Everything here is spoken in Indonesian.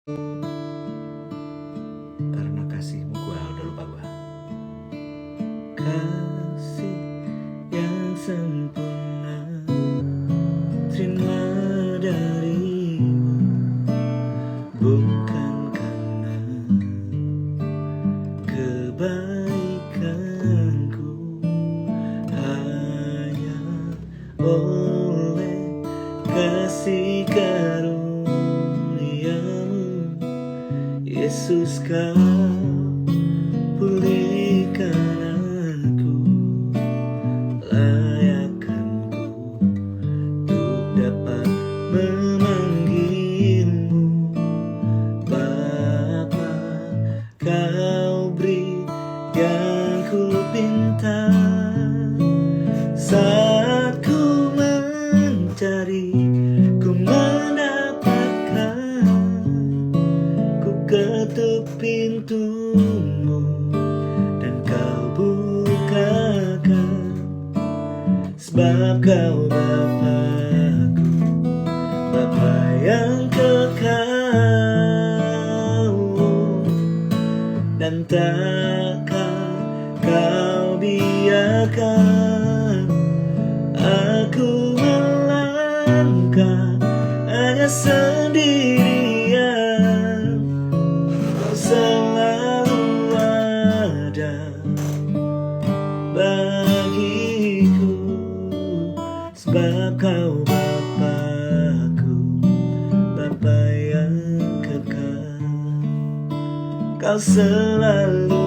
Karena kasih-Mu udah lupa gua. Kasih yang sempurna terima darimu, bukan karena kebaikanku, hanya oleh kasih karunia-Mu. Yesus, Kau pulihkan aku, layakkan ku untuk dapat memanggil-Mu Bapa. Kau beri yang ku pinta saat ku mencari, ku mendapatkan. Ku ketuk pintu-Mu dan Kau bukakan, sebab Kau Bapa-Ku, Bapa yang kekal, dan takkan Kau biarkan aku melangkah hanya sendirian. Kau selalu ada bagiku, sebab Kau Bapa-Ku, Bapa yang kekal. Kau selalu